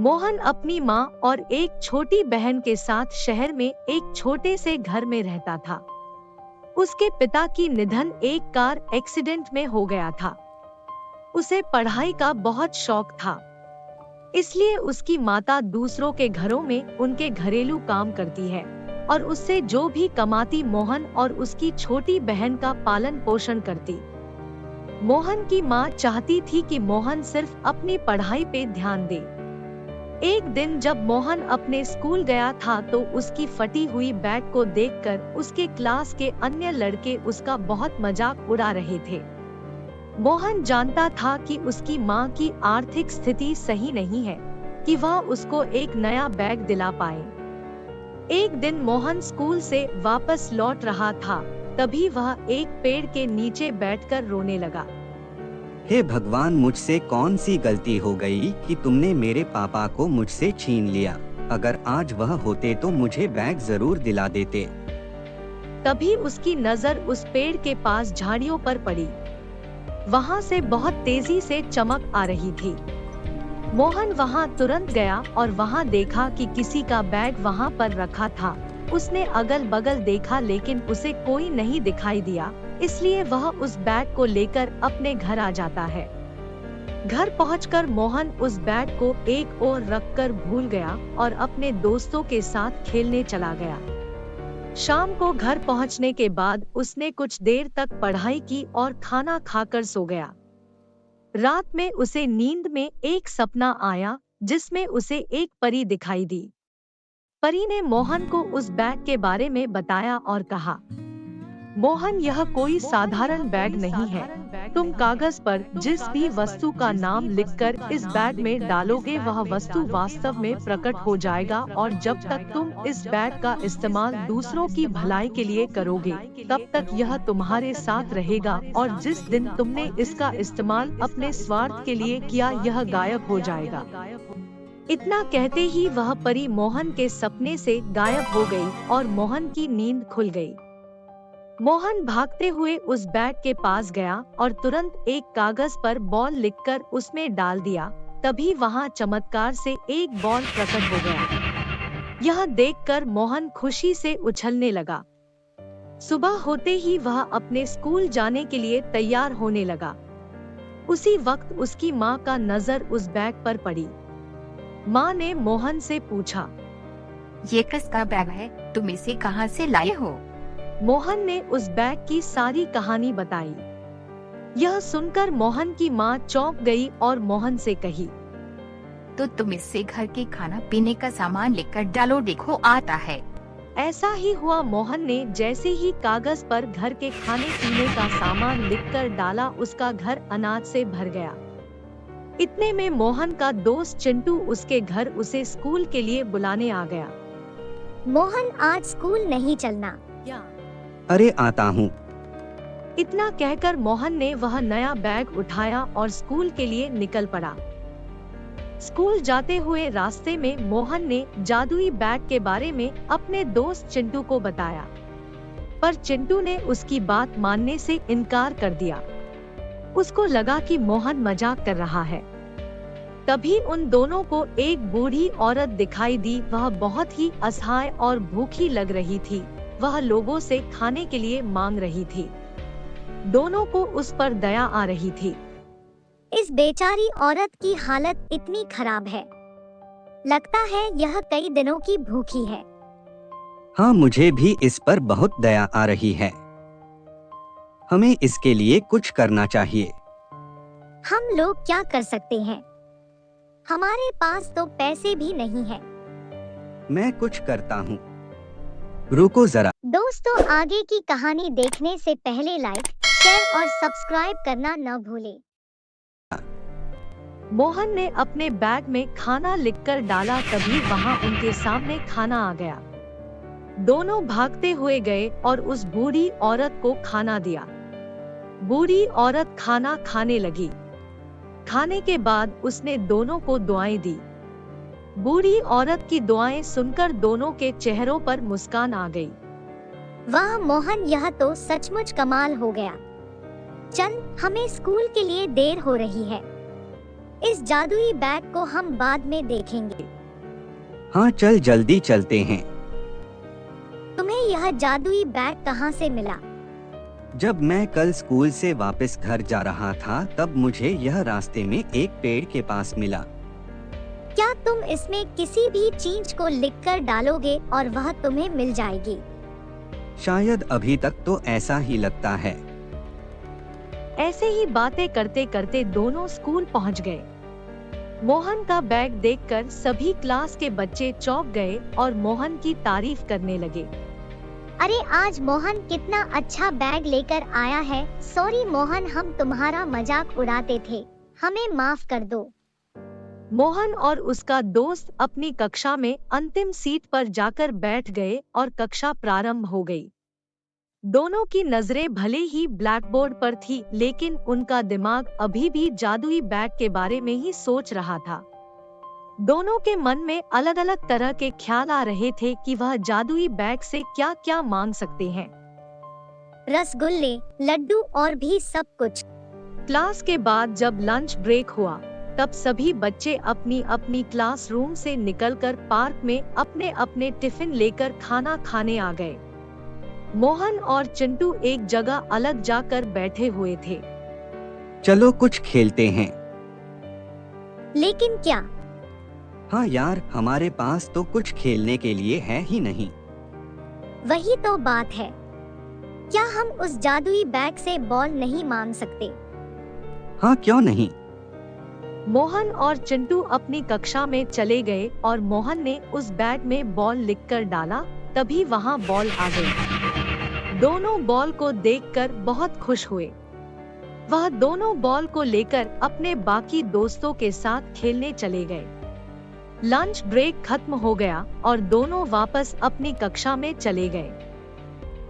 मोहन अपनी माँ और एक छोटी बहन के साथ शहर में एक छोटे से घर में रहता था। उसके पिता की निधन एक कार एक्सीडेंट में हो गया था। उसे पढ़ाई का बहुत शौक था, इसलिए उसकी माता दूसरों के घरों में उनके घरेलू काम करती है और उससे जो भी कमाती मोहन और उसकी छोटी बहन का पालन पोषण करती। मोहन की माँ चाहती थी कि मोहन सिर्फ अपनी पढ़ाई पे ध्यान दे। एक दिन जब मोहन अपने स्कूल गया था तो उसकी फटी हुई बैग को देखकर उसके क्लास के अन्य लड़के उसका बहुत मजाक उड़ा रहे थे। मोहन जानता था कि उसकी माँ की आर्थिक स्थिति सही नहीं है कि वह उसको एक नया बैग दिला पाए। एक दिन मोहन स्कूल से वापस लौट रहा था, तभी वह एक पेड़ के नीचे बैठकर रोने लगा। हे भगवान, मुझसे कौन सी गलती हो गई कि तुमने मेरे पापा को मुझसे छीन लिया। अगर आज वह होते तो मुझे बैग जरूर दिला देते। तभी उसकी नजर उस पेड़ के पास झाड़ियों पर पड़ी। वहां से बहुत तेजी से चमक आ रही थी। मोहन वहां तुरंत गया और वहां देखा कि किसी का बैग वहां पर रखा था। उसने अगल बगल देखा लेकिन उसे कोई नहीं दिखाई दिया, इसलिए वह उस बैग को लेकर अपने घर आ जाता है। घर पहुंचकर मोहन उस बैग को एक ओर रखकर भूल गया और अपने दोस्तों के साथ खेलने चला गया। शाम को घर पहुंचने के बाद उसने कुछ देर तक पढ़ाई की और खाना खाकर सो गया। रात में उसे नींद में एक सपना आया जिसमें उसे एक परी दिखाई दी। परी ने मोहन को उस बैग के बारे में बताया और कहा, मोहन, यह कोई साधारण बैग नहीं है। तुम कागज पर जिस भी वस्तु का नाम लिखकर इस बैग में डालोगे वह वस्तु वास्तव में प्रकट हो जाएगा और जब तक तुम इस बैग का इस्तेमाल दूसरों की भलाई के लिए करोगे तब तक यह तुम्हारे साथ रहेगा और जिस दिन तुमने इसका इस्तेमाल अपने स्वार्थ के लिए किया यह गायब हो जाएगा। इतना कहते ही वह परी मोहन के सपने से गायब हो गई और मोहन की नींद खुल गई। मोहन भागते हुए उस बैग के पास गया और तुरंत एक कागज पर बॉल लिखकर उसमें डाल दिया। तभी वहां चमत्कार से एक बॉल प्रकट हो गया। यह देखकर मोहन खुशी से उछलने लगा। सुबह होते ही वह अपने स्कूल जाने के लिए तैयार होने लगा। उसी वक्त उसकी माँ का नजर उस बैग पर पड़ी। माँ ने मोहन से पूछा, ये किसका बैग है? तुम इसे कहाँ से लाए हो? मोहन ने उस बैग की सारी कहानी बताई। यह सुनकर मोहन की माँ चौंक गई और मोहन से कही, तो तुम इससे घर के खाना पीने का सामान लिखकर डालो, देखो आता है। ऐसा ही हुआ। मोहन ने जैसे ही कागज पर घर के खाने पीने का सामान लिखकर डाला उसका घर अनाज से भर गया। इतने में मोहन का दोस्त चिंटू उसके घर उसे स्कूल के लिए बुलाने आ गया। मोहन, आज स्कूल नहीं चलना? अरे आता हूँ। इतना कहकर मोहन ने वह नया बैग उठाया और स्कूल के लिए निकल पड़ा। स्कूल जाते हुए रास्ते में मोहन ने जादुई बैग के बारे में अपने दोस्त चिंटू को बताया, पर चिंटू ने उसकी बात मानने से इनकार कर दिया। उसको लगा कि मोहन मजाक कर रहा है। तभी उन दोनों को एक बूढ़ी औरत दिखाई दी। वह बहुत ही असहाय और भूखी लग रही थी। वह लोगों से खाने के लिए मांग रही थी। दोनों को उस पर दया आ रही थी। इस बेचारी औरत की हालत इतनी खराब है, लगता है यह कई दिनों की भूखी है। हाँ, मुझे भी इस पर बहुत दया आ रही है। हमें इसके लिए कुछ करना चाहिए। हम लोग क्या कर सकते हैं? हमारे पास तो पैसे भी नहीं है। मैं कुछ करता हूँ, रुको जरा। दोस्तों, आगे की कहानी देखने से पहले लाइक, शेयर और सब्सक्राइब करना न भूलें। मोहन ने अपने बैग में खाना लिखकर डाला, तभी वहां उनके सामने खाना आ गया। दोनों भागते हुए गए और उस बूढ़ी औरत को खाना दिया। बूढ़ी औरत खाना खाने लगी। खाने के बाद उसने दोनों को दुआएं दी। बूढ़ी औरत की दुआएं सुनकर दोनों के चेहरों पर मुस्कान आ गई। वाह मोहन, यह तो सचमुच कमाल हो गया। चल, हमें स्कूल के लिए देर हो रही है। इस जादुई बैग को हम बाद में देखेंगे। हाँ चल जल्दी चलते हैं। तुम्हें यह जादुई बैग कहाँ से मिला? जब मैं कल स्कूल से वापस घर जा रहा था तब मुझे यह रास्ते में एक पेड़ के पास मिला। क्या तुम इसमें किसी भी चीज को लिखकर डालोगे और वह तुम्हें मिल जाएगी? शायद अभी तक तो ऐसा ही लगता है। ऐसे ही बातें करते करते दोनों स्कूल पहुंच गए। मोहन का बैग देखकर सभी क्लास के बच्चे चौंक गए और मोहन की तारीफ करने लगे। अरे आज मोहन कितना अच्छा बैग लेकर आया है। सॉरी मोहन, हम तुम्हारा मजाक उड़ाते थे, हमें माफ कर दो। मोहन और उसका दोस्त अपनी कक्षा में अंतिम सीट पर जाकर बैठ गए और कक्षा प्रारंभ हो गई। दोनों की नजरें भले ही ब्लैकबोर्ड पर थी, लेकिन उनका दिमाग अभी भी जादुई बैग के बारे में ही सोच रहा था। दोनों के मन में अलग अलग तरह के ख्याल आ रहे थे कि वह जादुई बैग से क्या क्या मांग सकते हैं। रसगुल्ले, लड्डू और भी सब कुछ। क्लास के बाद जब लंच ब्रेक हुआ तब सभी बच्चे अपनी अपनी क्लासरूम से निकलकर पार्क में अपने अपने टिफिन लेकर खाना खाने आ गए। मोहन और चिंटू एक जगह अलग जाकर बैठे हुए थे। चलो कुछ खेलते हैं। लेकिन क्या? हाँ यार, हमारे पास तो कुछ खेलने के लिए है ही नहीं। वही तो बात है। क्या हम उस जादुई बैग से बॉल नहीं मांग सकते? हाँ क्यों नहीं। मोहन और चिंटू अपनी कक्षा में चले गए और मोहन ने उस बैग में बॉल लिखकर डाला। तभी वहाँ बॉल आ गई। दोनों बॉल को देखकर बहुत खुश हुए। वह दोनों बॉल को लेकर अपने बाकी दोस्तों के साथ खेलने चले गए। लंच ब्रेक खत्म हो गया और दोनों वापस अपनी कक्षा में चले गए।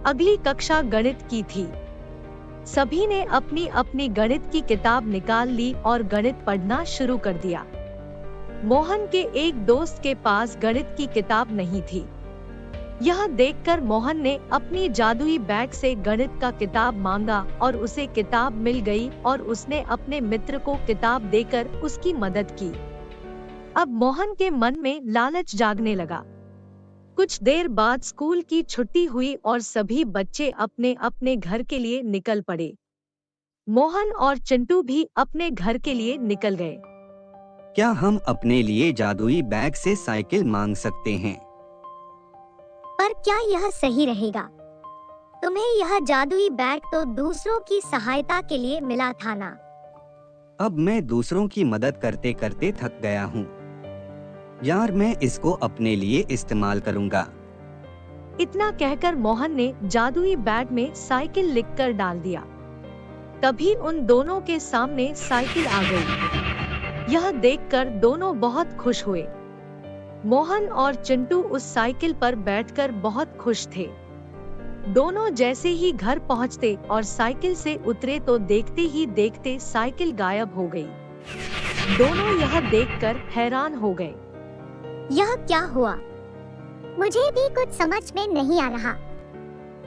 अगली कक्षा गणित की थी। सभी ने अपनी अपनी गणित की किताब निकाल ली और गणित पढ़ना शुरू कर दिया। मोहन के एक दोस्त के पास गणित की किताब नहीं थी। यह देखकर मोहन ने अपनी जादुई बैग से गणित का किताब मांगा और उसे किताब मिल गई और उसने अपने मित्र को किताब देकर उसकी मदद की। अब मोहन के मन में लालच जागने लगा। कुछ देर बाद स्कूल की छुट्टी हुई और सभी बच्चे अपने अपने घर के लिए निकल पड़े। मोहन और चिंटू भी अपने घर के लिए निकल गए। क्या हम अपने लिए जादुई बैग से साइकिल मांग सकते हैं? पर क्या यह सही रहेगा? तुम्हें यह जादुई बैग तो दूसरों की सहायता के लिए मिला था ना? अब मैं दूसरों की मदद करते करते थक गया हूँ। यार मैं इसको अपने लिए इस्तेमाल करूँगा। इतना कहकर मोहन ने जादुई बैग में साइकिल लिखकर डाल दिया। तभी उन दोनों के सामने साइकिल आ गई। यह देखकर दोनों बहुत खुश हुए। मोहन और चिंटू उस साइकिल पर बैठकर बहुत खुश थे। दोनों जैसे ही घर पहुंचते और साइकिल से उतरे तो देखते ही देखते साइकिल गायब हो गई। दोनों यह देखकर हैरान हो गए। यह क्या हुआ? मुझे भी कुछ समझ में नहीं आ रहा।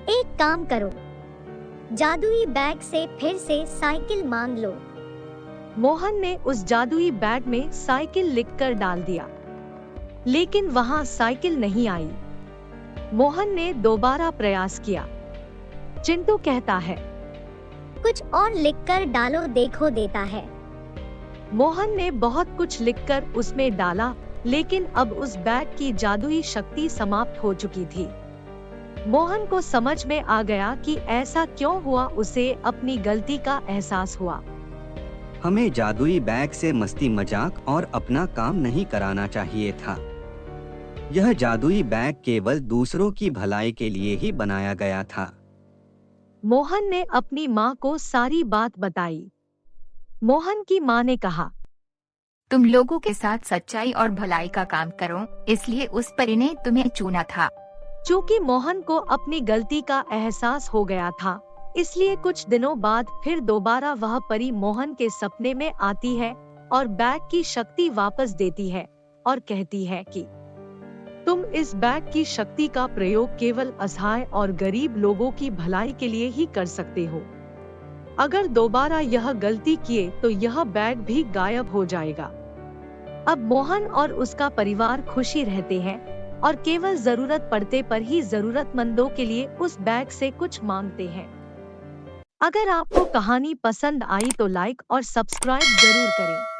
एक काम करो, जादुई बैग से फिर से साइकिल मांग लो। मोहन ने उस जादुई बैग में साइकिल लिखकर डाल दिया, लेकिन वहां साइकिल नहीं आई। मोहन ने दोबारा प्रयास किया। चिंटू कहता है, कुछ और लिखकर डालो, देखो देता है। मोहन ने बहुत कुछ लिखकर उसमें डाला, लेकिन अब उस बैग की जादुई शक्ति समाप्त हो चुकी थी। मोहन को समझ में आ गया कि ऐसा क्यों हुआ। उसे अपनी गलती का एहसास हुआ। हमें जादुई बैग से मस्ती मजाक और अपना काम नहीं कराना चाहिए था। यह जादुई बैग केवल दूसरों की भलाई के लिए ही बनाया गया था। मोहन ने अपनी माँ को सारी बात बताई। मोहन की माँ ने कहा, तुम लोगों के साथ सच्चाई और भलाई का काम करो, इसलिए उस परी ने तुम्हें चुना था। चूँकि मोहन को अपनी गलती का एहसास हो गया था, इसलिए कुछ दिनों बाद फिर दोबारा वह परी मोहन के सपने में आती है और बैग की शक्ति वापस देती है और कहती है कि तुम इस बैग की शक्ति का प्रयोग केवल असहाय और गरीब लोगों की भलाई के लिए ही कर सकते हो। अगर दोबारा यह गलती किए तो यह बैग भी गायब हो जाएगा। अब मोहन और उसका परिवार खुशी रहते हैं और केवल जरूरत पड़ने पर ही जरूरतमंदों के लिए उस बैग से कुछ मांगते हैं। अगर आपको कहानी पसंद आई तो लाइक और सब्सक्राइब जरूर करें।